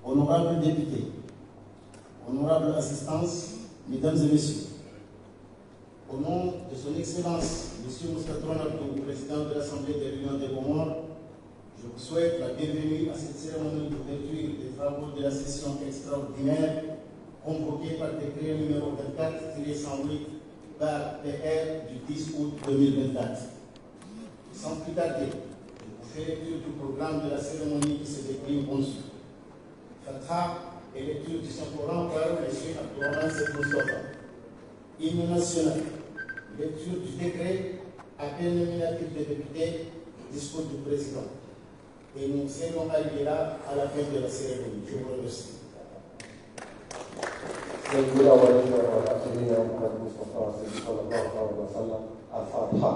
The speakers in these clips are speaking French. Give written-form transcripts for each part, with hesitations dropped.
honorables députés, honorables assistance, mesdames et messieurs, au nom de son Excellence, M. Moustapha Abdou, président de l'Assemblée de l'Union des Comores, je vous souhaite la bienvenue à cette cérémonie d'ouverture des travaux de la session extraordinaire convoquée par décret numéro 24-108 par PR du 10 août 2024. Sans plus tarder, je vous fais lecture du programme de la cérémonie qui se décline ensuite. Fatha et lecture du Saint-Coran par M. Abdourahmane Seck Moustapha. Hymne national, lecture du décret, appel nominatif des députés, discours du président. Et nous serons arrivés là à la fin de la cérémonie. Je vous remercie. سيدنا ولينا والآخرين محمد مصطفى صلى الله عليه وسلم الفاتحة.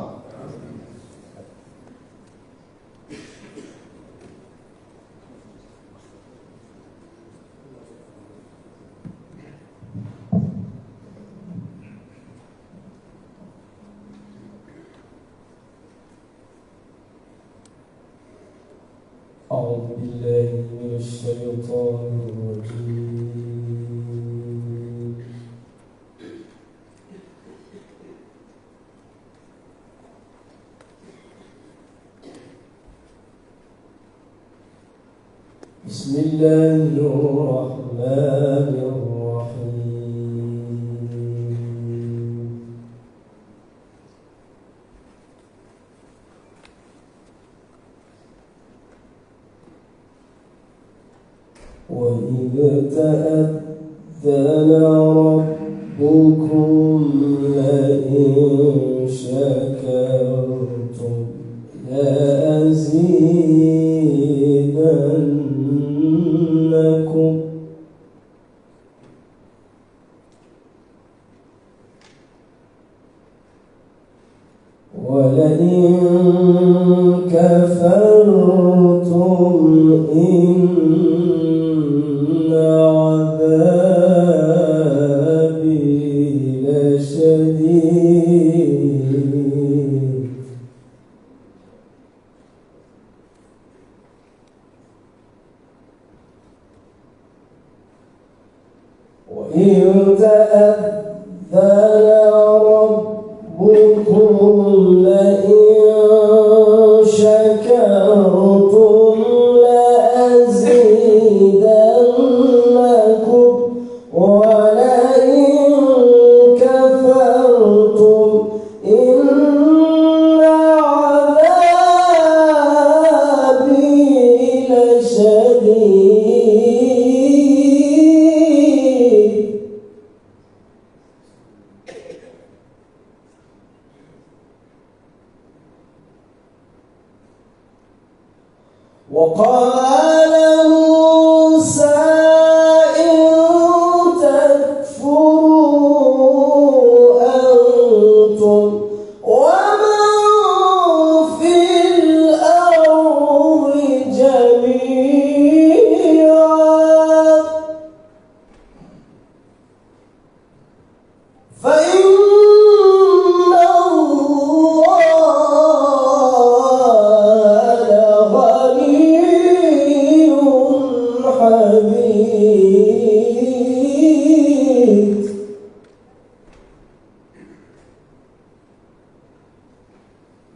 أعوذ بالله من الشيطان الرجيم. بسم الله الرحمن الرحيم. وإذ تأذن ربكم لئن شكرتم لأزيدنكم ولئن كفرتم إن عذابي لشديد. وإذ تأذن ربكم لئن شكرتم لأزيدنكم ولئن كفرتم إن عذابي لشديد. وقال موسى إن تكفروا أنتم ومن في الأرض جميعا فإن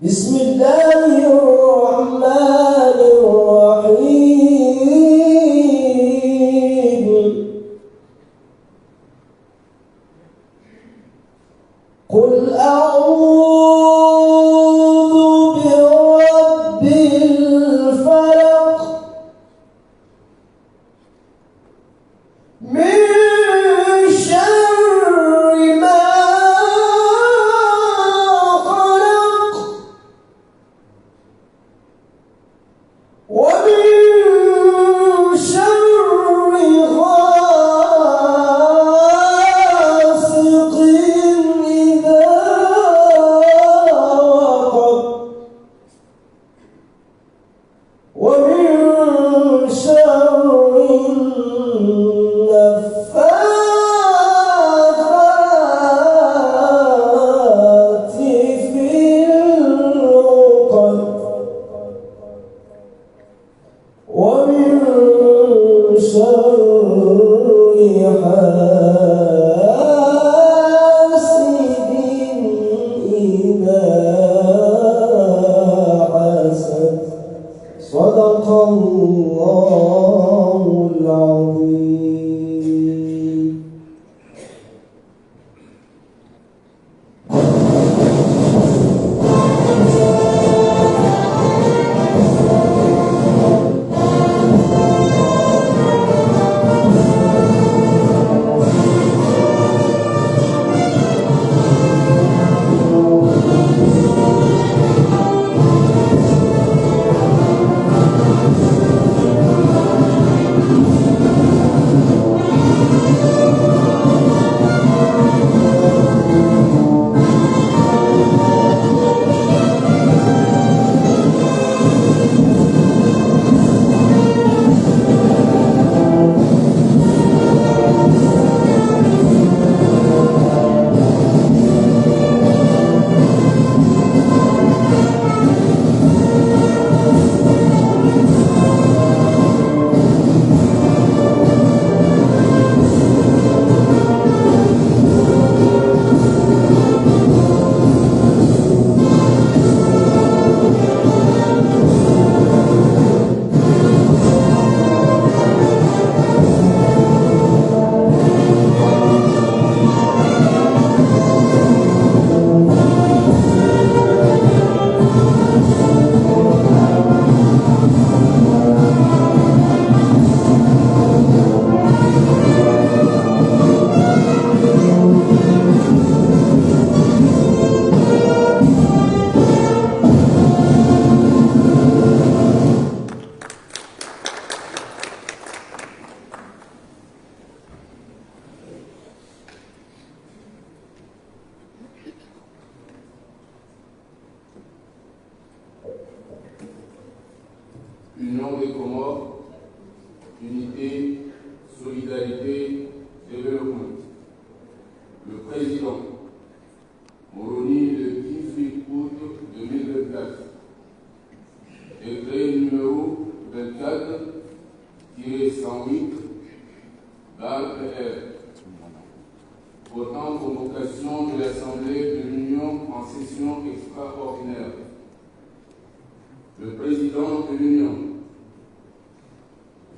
بسم الله الرحمن الرحيم. قل أعوذ برب الفلق من شر ما خلق ومن شر غاسق إذا وقب ومن شر النفاثات شر حاسد إذا حسد صدق الله العظيم. Union des Comores, unité, solidarité, développement. Le président Moroni le 18 août 2024. Décret numéro 24-108-PR portant convocation de l'Assemblée de l'Union en session extraordinaire. Le président de l'Union,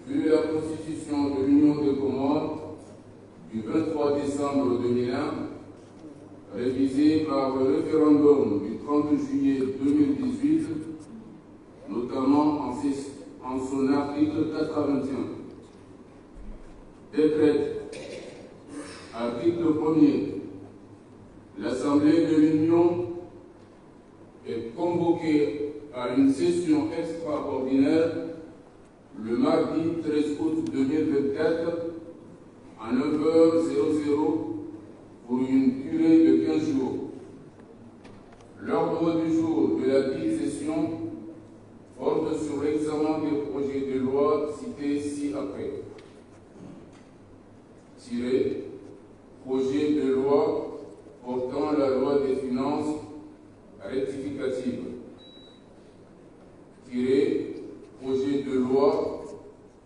vu la constitution de l'Union des Comores du 23 décembre 2001, révisée par le référendum du 30 juillet 2018, notamment en son article 81, décrète, article 1er, l'Assemblée de l'Union est convoquée à une session extraordinaire le mardi 13 août 2024 à 9h00 pour une durée de 15 jours. L'ordre du jour de la dite session porte sur l'examen des projets de loi cités ci-après. Projet de loi portant la loi des finances rectificative. Projet de loi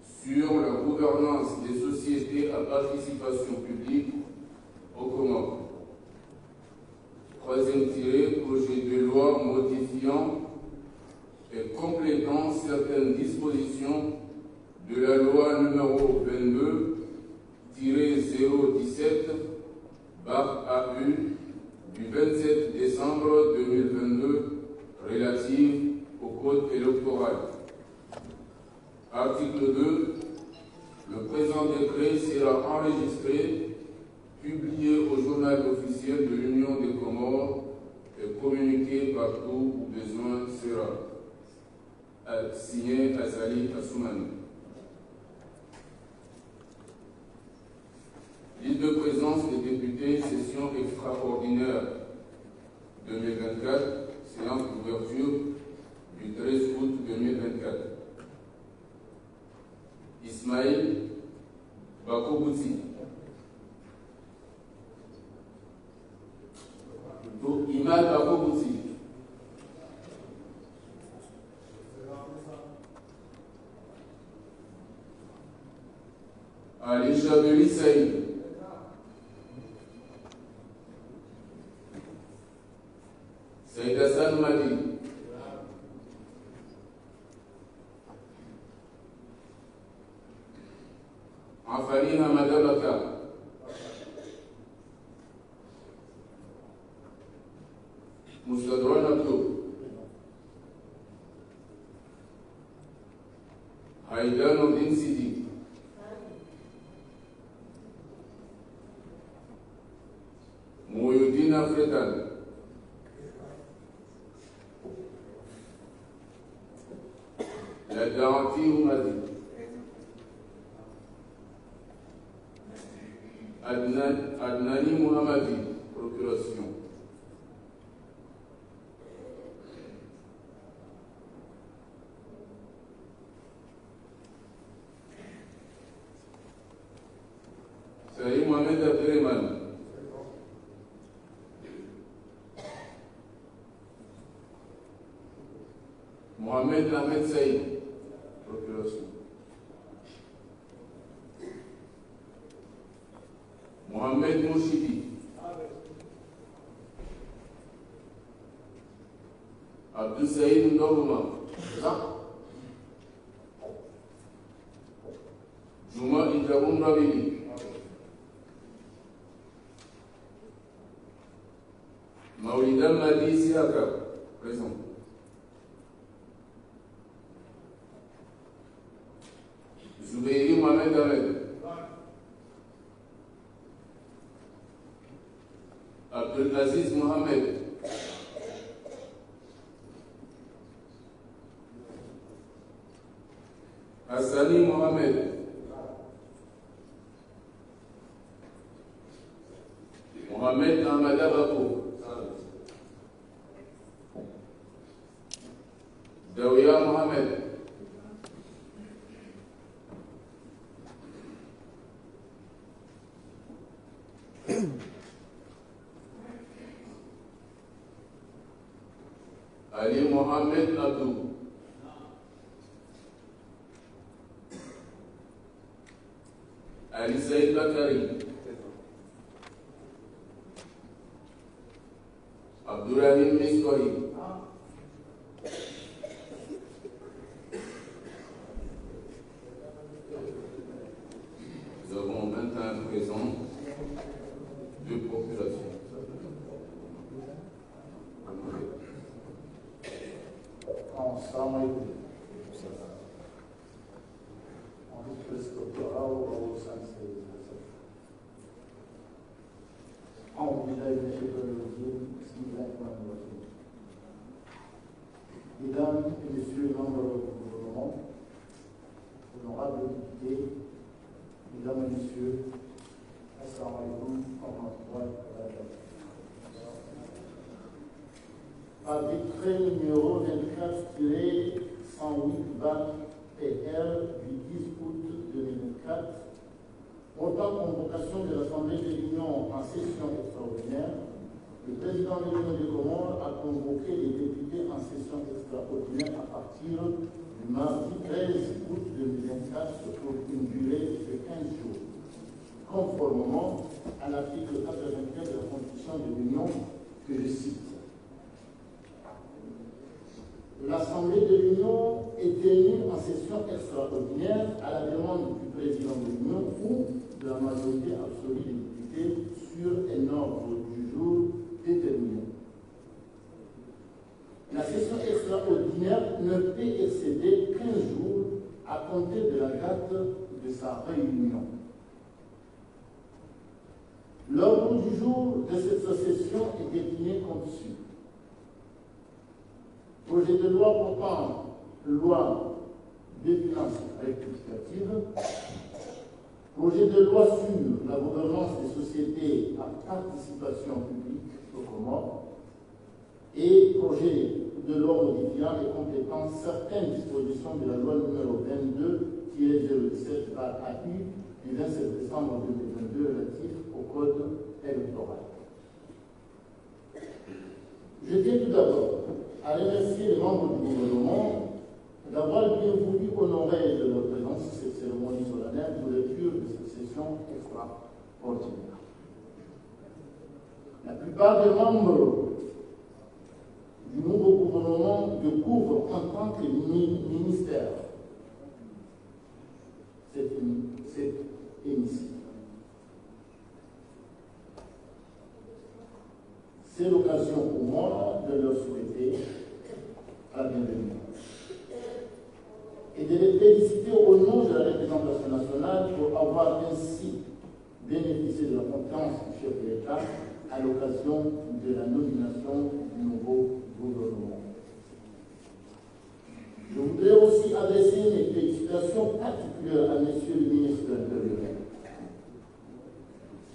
sur la gouvernance des sociétés à participation publique aux Comores. Troisième projet de loi modifiant et complétant certaines dispositions de la loi numéro 22-017/AU du 27 décembre 2022 relative au code électoral. Article 2. Le présent décret sera enregistré, publié au journal officiel de l'Union des Comores et communiqué partout où besoin sera. Signé Azali Assoumani. Liste de présence des députés, session extraordinaire 2024, séance d'ouverture du 13 août 2024. Ismaël Bakobouti. Imad Bakobouti. Ali Chabeli Saïd. Saïd Hassan Madi. Afani Hamad Abaka. Moustadron Abdou. Haïdan Odin Sidi. Mouyudin Afrikan. La garantie Oumadi. Adnani Mohamadi, procuration. Saïd Mohamed Abdelrahman. Mohamed Ahmed Saïd, procuration. Mohamed Mouchidi. Abdou Saïd Ndoruma. Juma Ijaboum Rabili. Maulida Madi Siaka, présent. Zoubeiri Mohamed Ahmed. Abdelaziz Mohamed. Hassani Mohamed. Mohamed Ahmad Abako. Dawiya Mohamed. Ali Mohamed Abdou. Ali Saïd Bakari. Abdurrahim Miskohi. Nous avons 21 présents, 2 procurations. Assalamu alaikum. On dit que c'est le Torah ou au sens de Mesdames et Messieurs les membres du gouvernement, honorables députés, Mesdames et Messieurs, Assalamu alaikum wa rahmatullahi wa barakatuh. Par décret numéro 24-108-PR du 10 août 2004, portant convocation de l'Assemblée de l'Union en session extraordinaire, le président de l'Union des Comores a convoqué les députés en session extraordinaire à partir du mardi 13 août 2024 pour une durée de 15 jours, conformément à l'article 84 de la Constitution de l'Union que je cite. L'Assemblée de l'Union est tenue en session extraordinaire à la demande du président de l'Union ou de la majorité absolue des députés sur un ordre du jour déterminé. La session extraordinaire ne peut excéder 15 jours à compter de la date de sa réunion. L'ordre du jour de cette session est décliné comme suit. Projet de loi portant loi des finances rectificative, projet de loi sur la gouvernance des sociétés à participation publique au Comores et projet de loi modifiant et complétant certaines dispositions de la loi numéro 22-017 par AU du 27 décembre 2022 relatif au code électoral. Je tiens tout d'abord à remercier les membres du gouvernement d'avoir bien voulu honorer de leur présence cette cérémonie solennelle d'ouverture de cette session extraordinaire. La plupart des membres du nouveau gouvernement découvrent en tant que ministère cette hémicycle. C'est l'occasion pour moi de leur souhaiter la bienvenue et de les féliciter au nom de la représentation nationale pour avoir ainsi bénéficié de la confiance du chef de l'État à l'occasion de la nomination du nouveau gouvernement. Je voudrais aussi adresser mes félicitations particulières à M. le ministre de l'Intérieur,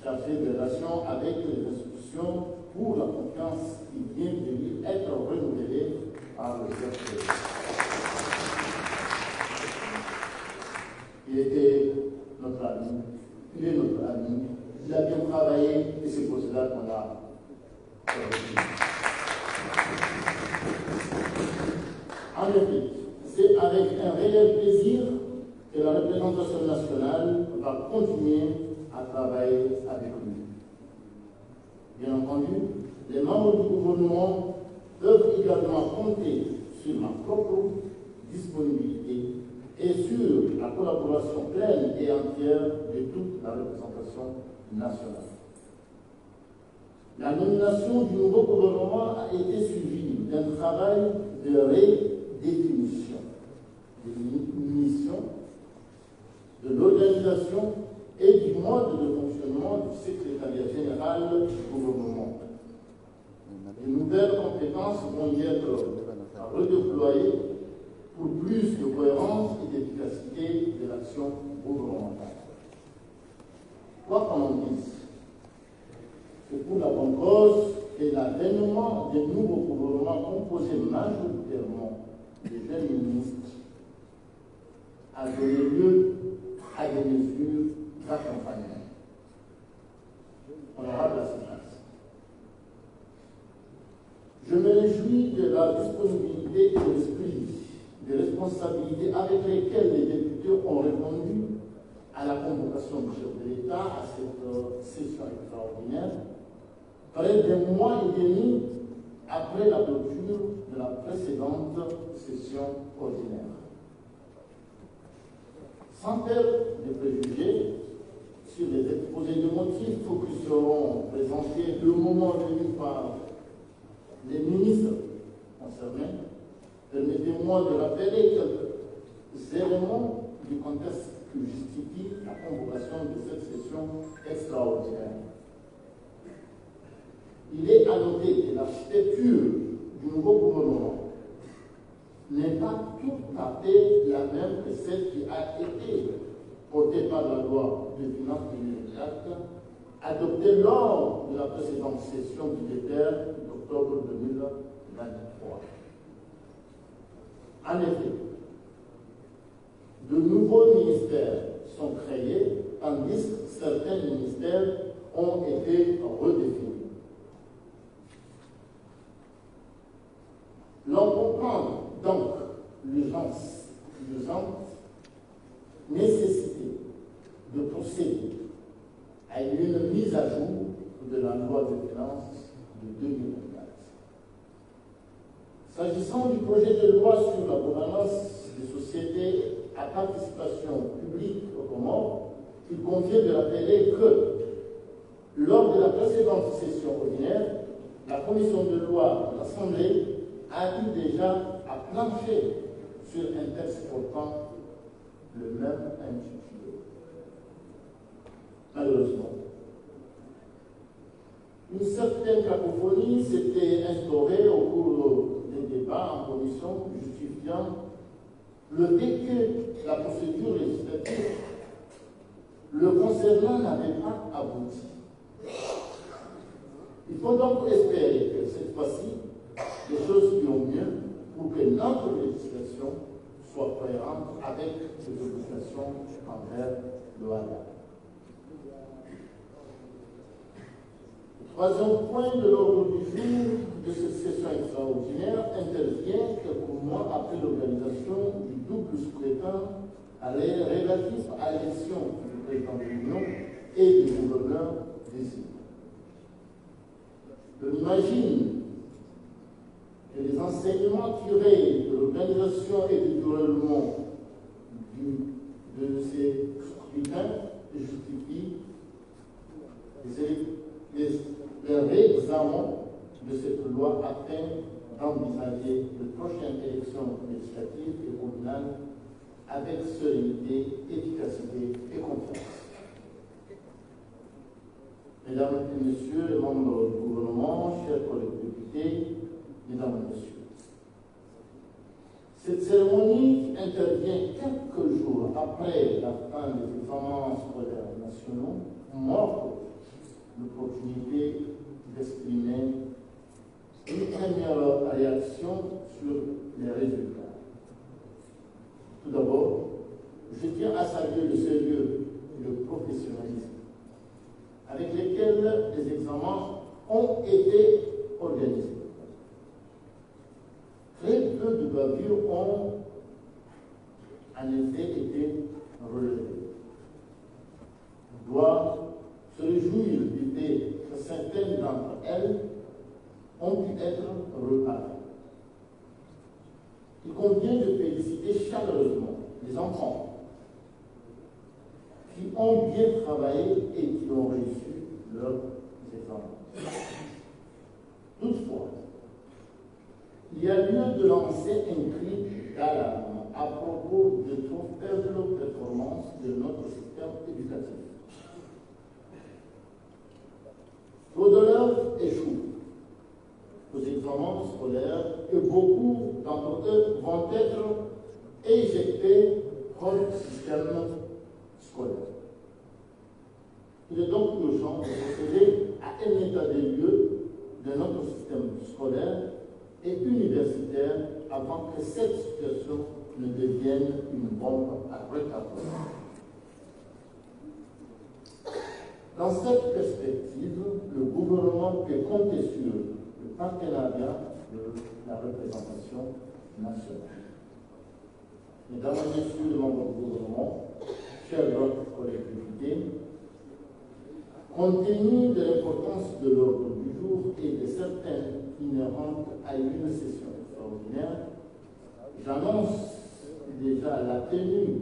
chargé des relations avec les institutions, pour la confiance qui vient de lui être renouvelée par le chef de l'État. Il était notre ami, il est notre ami, il a bien travaillé et c'est pour cela qu'on a En effet, c'est avec un réel plaisir que la représentation nationale va continuer à travailler avec lui. Bien entendu, les membres du gouvernement peuvent également compter sur ma propre disponibilité et sur la collaboration pleine et entière de toute la représentation nationale. La nomination du nouveau gouvernement a été suivie d'un travail de redéfinition des missions, de l'organisation et du mode de fonctionnement du secrétariat général du gouvernement. De nouvelles compétences vont y être redéployées pour plus de cohérence et d'efficacité de l'action gouvernementale. Quoi qu'on en dise, c'est pour la bonne cause que l'avènement des nouveaux gouvernements composés majoritairement de jeunes ministres a donné lieu à des mesures d'accompagnement. Honorable Assistance, je me réjouis de la disponibilité et de l'esprit de responsabilité avec lesquels les députés ont répondu à la convocation du chef de l'État à cette session extraordinaire, près d'un mois et demi après la clôture de la précédente session ordinaire. Sans faire de préjugés sur les exposés de motifs qui seront présentés le moment venu par les ministres concernés, permettez-moi de rappeler quelques éléments du contexte qui justifie la convocation de cette session extraordinaire. Il est à noter que l'architecture du nouveau gouvernement n'est pas tout à fait la même que celle qui a été portée par la loi de finances 2024, adoptée lors de la précédente session budgétaire d'octobre 2023. En effet, de nouveaux ministères sont créés, tandis que certains ministères ont été redéfinis. L'on comprend donc l'urgente nécessité de procéder à une mise à jour de la loi de finances de 2024. S'agissant du projet de loi sur la gouvernance des sociétés à participation publique aux Comores, il convient de rappeler que, lors de la précédente session ordinaire, la commission de loi de l'Assemblée a eu déjà à plancher sur un texte portant le même intitulé. Malheureusement, une certaine cacophonie s'était instaurée au cours des débats en commission, justifiant le fait que la procédure législative le concernant n'avait pas abouti. Il faut donc espérer que cette fois-ci, les choses iront mieux pour que notre législation soit cohérente avec ses obligations envers le Haga. Le troisième point de l'ordre du jour de cette session extraordinaire intervient quelques mois après l'organisation du double scrutin relatif à l'élection du président de l'Union honneurs d'ici. On imagine que les enseignements tirés de l'organisation et du déroulement de ces scrutins justifient les réexamens de cette loi afin d'envisager de prochaines élections législatives et communales avec sérénité, efficacité et confiance. Mesdames et Messieurs les membres du gouvernement, chers collègues députés, Mesdames et Messieurs, cette cérémonie intervient quelques jours après la fin des examens scolaires nationaux, m'offre l'opportunité d'exprimer une première réaction sur les résultats. Tout d'abord, je tiens à saluer le sérieux et le professionnalisme avec lesquels les examens ont été organisés. Très peu de bavures ont en effet été relevées. On doit se réjouir du fait que certaines d'entre elles ont pu être reparées. Il convient de féliciter chaleureusement les enfants qui ont bien travaillé et qui ont réussi leurs examens. Toutefois, il y a lieu de lancer un cri d'alarme à propos de trop faibles performances de notre système éducatif. Trop d'élèves échouent aux examens scolaires et beaucoup d'entre eux vont être éjectés hors du système scolaire. Il est donc urgent de procéder à un état des lieux de notre système scolaire et universitaire avant que cette situation ne devienne une bombe à retardement. Dans cette perspective, le gouvernement peut compter sur le partenariat de la représentation nationale. Mesdames et Messieurs les membres du gouvernement, chers collègues députés, compte tenu de l'importance de l'ordre du jour et de certaines inhérentes à une session extraordinaire, j'annonce déjà la tenue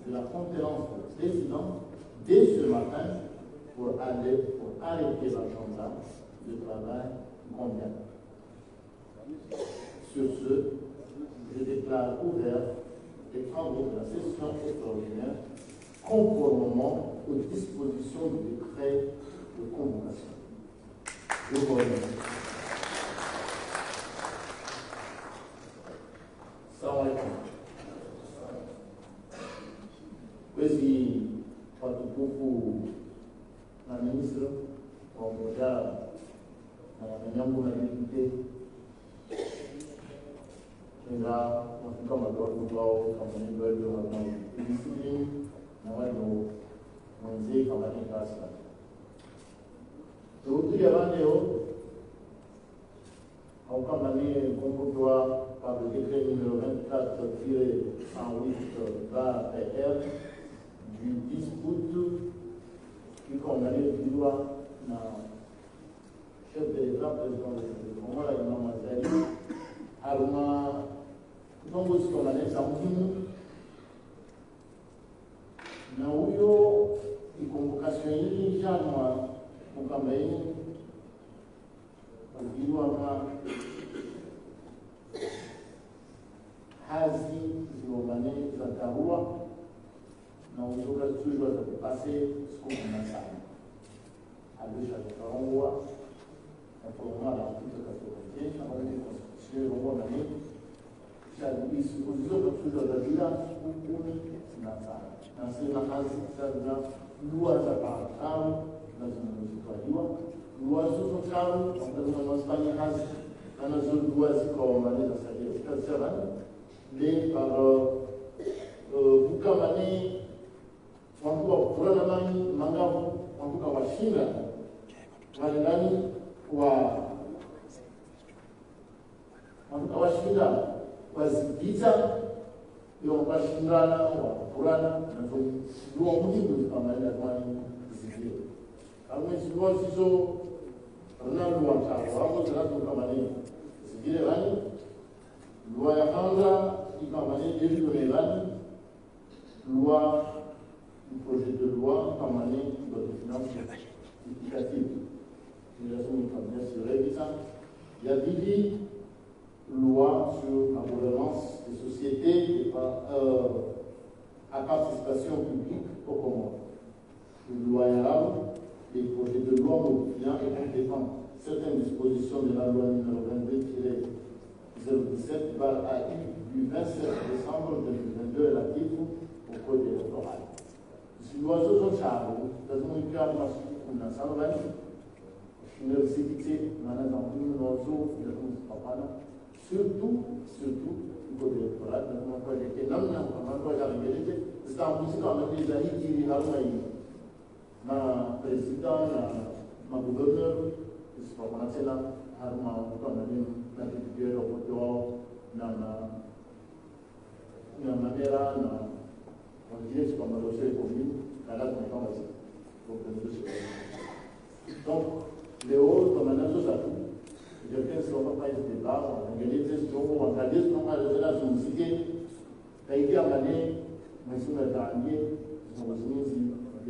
de la conférence de président dès ce matin pour arrêter l'agenda de travail mondial. Sur ce, je déclare ouvert les travaux de la session extraordinaire conformément aux dispositions du décret de convocation. Je vous remercie. Salam alaikum. Questi fatto poco la ministra, come già veniamo una dignità, la come l'orgoglio, come il bello, come il disciplina, non si come in casa. Tutti avanti on comme année comportoir par le décret numéro 24-108-20-PR du 10 août qui condamnait du droit le chef de l'État, président de Comore, Imam Azali, Haruma, donc aussi condamné Samouhim, Naouyo, et convocation Jean-Noir, Moukambaï, Hazi ziomane za dharura na uzoga toujours za kupase siku na sana alisha tukaongwa na programu ya kutoka katika jeshi na constitution ngoma na nini cha siku zote toujours za bila siku 10 na sana na sema hazi za lua za pakao na zinazokaliwa lua zote kama ambazo wanafanya kazi anazo lua ziko maliza sasa mais par Bukamani, Wankuwa Puranamani, Mangavu, Wankuka Washinda, Walendani Wankuka Washinda, Wazibita, Washindana, Wapurana, na Luwa Mujibu Bukamani na Kwani Zivio. Alguém se não precisou, Ronaldo Wanchar, vamos lá do Camarim. Se dire Rani, loi Andra, e Camarim desde o Rani, loi, o projet de loi Camarim de finances éducatives. Il y a dit loi sur la gouvernance des sociétés à participation publique au Comores. Une loi arabe, les projets de loi modifiant et complétant certaines dispositions de la loi numéro 22-017 AU du 27 décembre 2022 relative au code électoral. Si l'oiseau sont chargés, nous avons eu à la salle université, surtout le code électoral, nous avons été nommés, c'est en plus quand les amis qui ma président, ma gouverneur, c'est pas mon là, ma député, na manera on dirait c'est comme le chef commune, la date n'est pas donc, les hauts, comme un autre, ça tout. Je pense qu'on va pas être débat, on a gagné des jours, on a gagné des jours, on a gagné des jours, on a été amené, mais si on a gagné, on a gagné,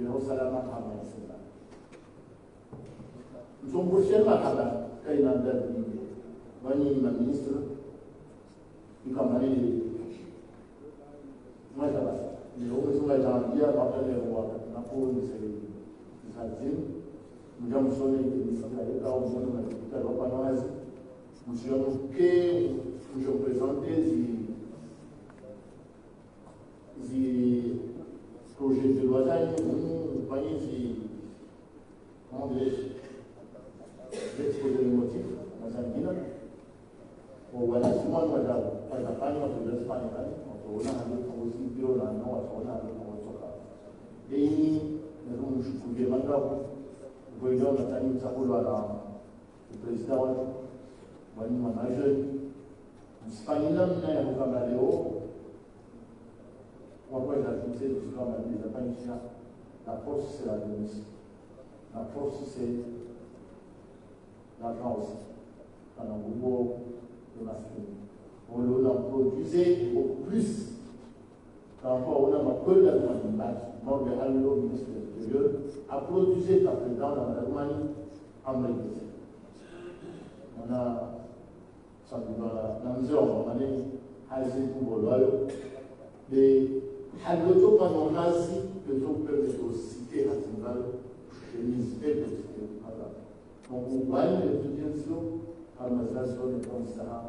on a salama kama yasema. Msumbushema haba, kaina ndani, wani ministre, ikamani, mwaja basa. Ni uwe sunga jangia, wakale waka, napo nisazini, Nous sommes présenté des projets de loi d'exposer les motifs dans un bilan. Voilà, si moi, je vais pas l'Espagne, on a aussi bureau là, non, on a et nous, je vais gouverneur Nathalie Mtsakolo le président wani manager Mspanila mna ya kukamba leo wapo ya tunze kukamba leo zapanisha la force c'est la démocratie, la force c'est l'argent aussi dans le groupe de masculine on l'a produisé beaucoup plus par rapport à ma collègue de la mort de Hallo, ministre de l'Intérieur, a produit par le président dans l'Allemagne en Malaisie. On a, ça nous va, dans les heures, on a dit, Hazi pour Boloyo, mais Hallo, quand on a dit que tout peut être cité à Timbal, et l'ISP peut citer. Donc, on voit une étudiation, harmonisation des constats,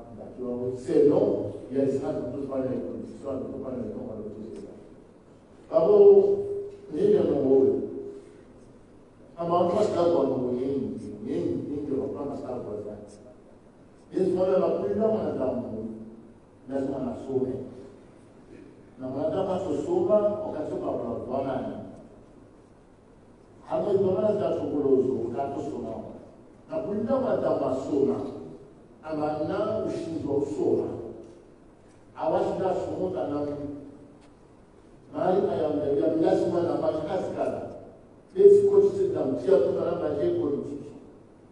c'est long, il y a des gens qui ne peuvent pas les conditions, ne peuvent pas les conditions. Alors, nous avons un mandat d'abord, nous avons un stade de et ce moment là, plus là, on a dans la sauvé. Nous avons se sauver, occasion par la douane. Alors, nous avons un chocolat, un gâteau sonore. Nous avons un dama sona, un mana, un chinois sona. Awashida sonota na mahali ya lazima na makazi kana hizi kote zitamtia kuna maji politiki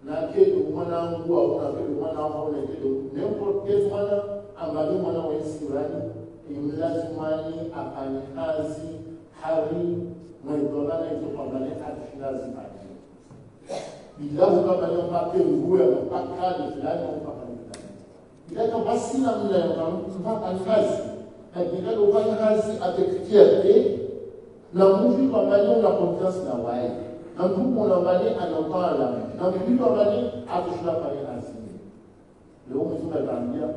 na kile mwanangu au na kile mwanangu na kile n'importe mwana ambaye mwana wa Israeli lazima ni afanye kazi hari mwanadona hizo pambane lazima bila kama leo mpaka nguo mpaka fulani mpaka fulani basi na mleo mpaka kazi na kufanya kazi avec fierté na mtu ambaye una confiance na wao na mtu ambaye anapala na mtu ambaye atashafanya kazi leo mtu anaambia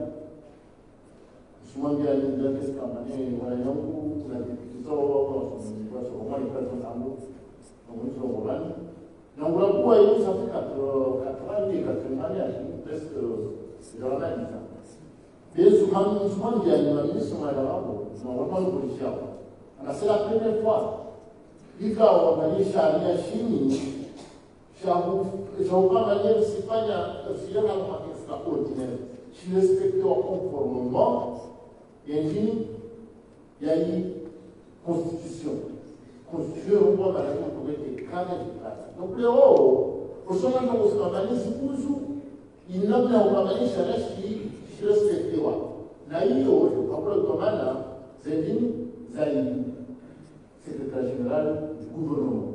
simambia ni ndio kama ni wale yangu kuna vitu kwa sababu ni kwa sababu mtu mmoja na unakuwa hiyo safika kwa presque dans la vie. Et souvent, il y a une ministre qui est là, c'est la première fois. Il y a une charia chini, qui respecte conformément, il y a une constitution. Constitution, on voit la pour être Donc, au chômage, on se campagne, c'est pour nous. Il n'a pas campagne, c'est là qui respecte. Naïo, le propre commandant, Zéline Zaïd, secrétaire général du gouvernement.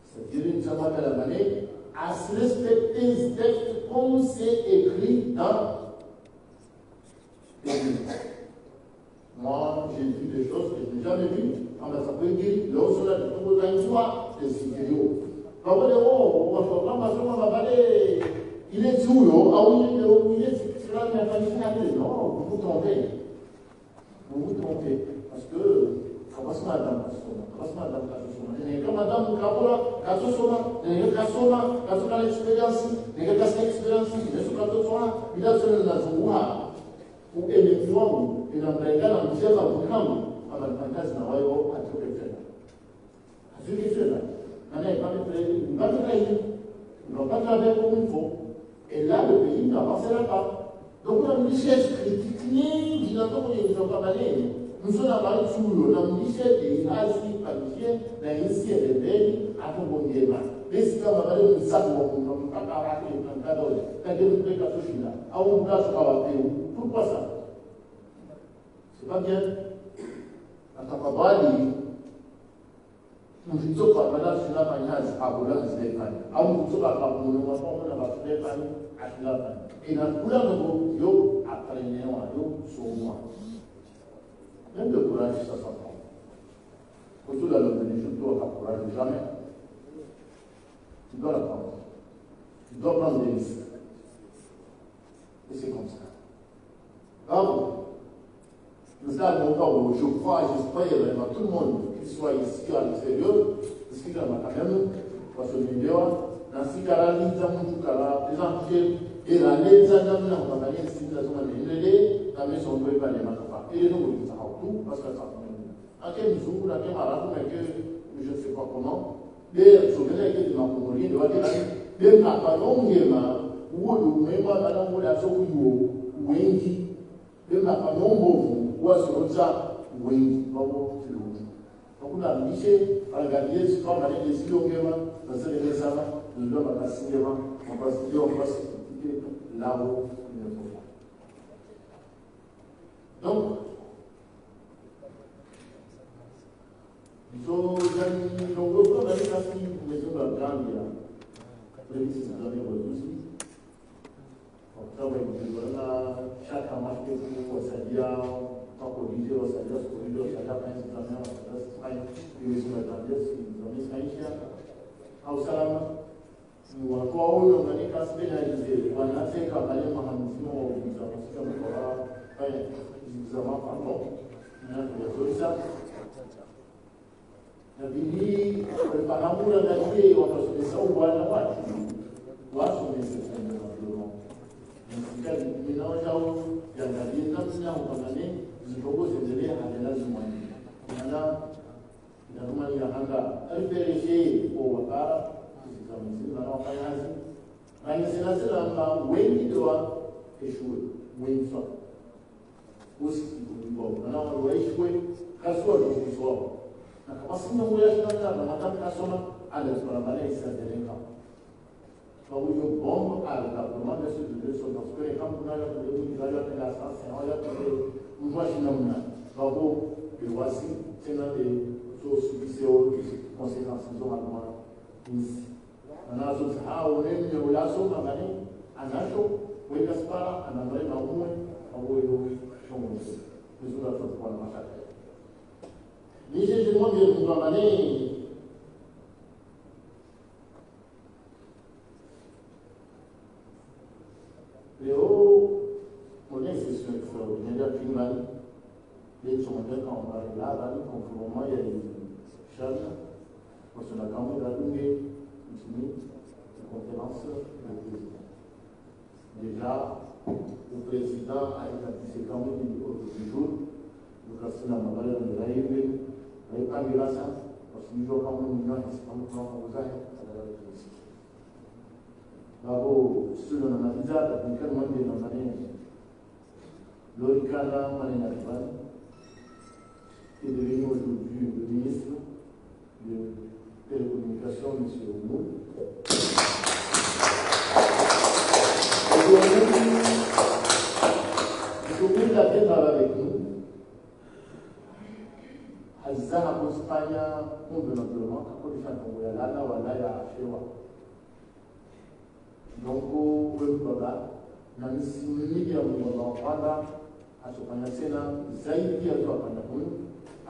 C'est-à-dire, nous avons appelé la manière à se respecter les textes comme c'est écrit dans les livres. Moi, j'ai vu des choses que je n'ai jamais vues. On va s'appeler dire, là, on a tout le temps, des vidéos. On va dire, oh, on va parler. Il est tout, il est c'est là, mais non, vous vous trompez. Vous vous trompez. Parce que, c'est pas madame, il y a madame Kabola, Kasosoma, il y a Kasoma, Kasoka l'expérience, il y a Kasa l'expérience, il y a Sokatosoma, il y a celui de la Zouha, ou électron, et dans le cas, on disait à Boukam, à la fantasme, à Wayo, à tout le fait. À tout le fait, là. On n'a pas de travail, ils n'ont pas travaillé comme il faut. Et là, le pays n'avancera pas. Donc, on a une richesse critique, ni d'abord, ils ne sont pas malés. Nous sommes à Paris sous l'eau, on a une richesse des Asies, Parisiens, dans une ciel de Béni, à ton bon Guéma. Mais si on va parler de ça, on ne peut pas arrêter le plan d'or. Quand on peut faire tout ça, à un place, on va payer. Pourquoi ça? C'est pas bien. On ne peut pas dire. Nous disons que madame Sina Pagnas a volé les défenses. À un moment, on va pas nous voir, on va se défendre à la fin. Et dans le courant de vos yo, après les néons, sur moi. Même le courage, ça s'apprend. Quand tu l'as donné, je dois avoir courage, jamais. Tu dois l'apprendre. Tu dois prendre des risques. Et c'est comme ça. Donc, nous avons encore, je crois, j'espère, tout le monde, qu'il soit ici à l'extérieur, parce qu'il y a quand même, parce que nous dans ce cas-là, nous avons des enquêtes, et la loi, on va aller ici, nous avons des la maison ne peut pas les mettre. Et nous, nous avons tout, parce que ça en quel jour, on a fait malade, mais que je ne sais pas comment, les souvenirs que nous avons dit, nous avons dit, les papas, ou même madame, ou la souris, ou Wendy, les papas, ou à ce ça, Wendy, donc on a mis à regarder ce qu'on a dit, les silos, dans ce récemment, nous devons passer devant, on va se dire, on va se quitter là-haut, il ne faut pas. Donc, nous reprend la maison de la grande, prévu ces années aussi. On travaille chaque match que vous savez, quand on dit, on savait, on savait, au salam, nous avons eu un cas pénalisé. On a fait campagne Mahamoudou, Nabi Pahamou a gagné, on va se laisser au bois de la boîte. On va se laisser au bois de la boîte. Maintenant, il y a un gagné, il y a un gagné, il faut que c'est de à la Zoumani. Maintenant, il y a un Zoumani à Hanga. Elle vérifie au Wakara, c'est comme si on a un Fayazi. Mais c'est là, c'est là, Wendy doit échouer. Wendy soit. Aussi, maintenant, on doit échouer. Kassoua, je suis soir. Parce que nous voulons faire madame Kassoma à l'exploration, c'est un cas. Donc, nous bombe à l'appartement de ce deux sont parce que les camps pour nous avons fait la science, on a fait une voie phénoménale. Donc, le voici, c'est l'un des choses qui sont conséquences de l'allemand ici. On a dit, ah, on est une relation, on a gagné, on a chaud, on est gaspard, on a gagné, on a gagné, on a gagné, on a gagné. Les jugements de Mouvamane, Léo, on est session extraordinaire, Finman, les chemins quand on va là, conformément, il y a des charges, parce qu'on a quand même la longue conférence du président. Déjà, le président a établi ses quand même du jour, le Cassina Magal de l'Aïe. Et pas de la salle, parce que nous avons un million de d'abord, sur l'analyse, donc, quel monde est dans l'Oricana Manénaïvan, qui est devenu aujourd'hui le ministre de télécommunications l'organisation, M. Ounou. Aujourd'hui, il a bien travaillé avec nous. Hazza a Espagne, on veut naturellement, quand on est en Lana ou Anaya, chez moi. Donc, on veut pas, na misingi ya mwana asofanya tena zaidi ya kufanya huyu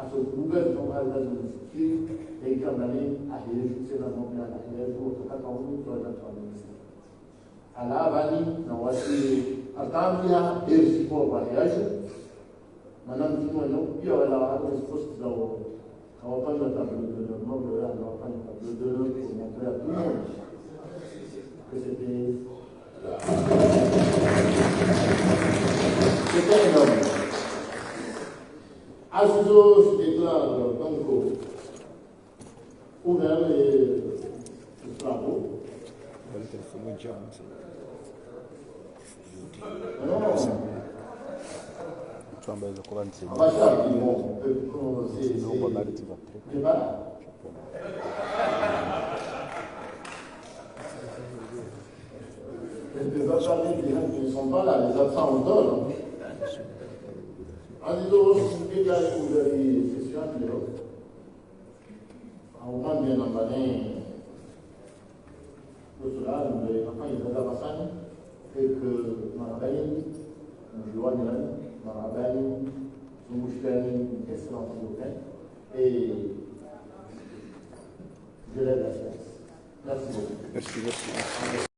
asokuga kutoka kazi msikiti na ndani aheri tena mambo ya aheri kutoka huyu kwa watu alabani na wasi atamia heri kwa yaje maana mtu mmoja pia wala watu exposed zao hawafanya tablet mambo ya hawafanya tablet kwa tout le monde que c'était énorme. Azuzo se déclare donc ouvert les travaux. Les absents qui ne sont pas là, les absents ont tort. En disant que les sessions en moment bien emballé, le solar, mais quand il y a la passage, et que Marabani, Joanne, Marabani, Mouchkani, excellent et je lève la chaise. Merci beaucoup. Merci.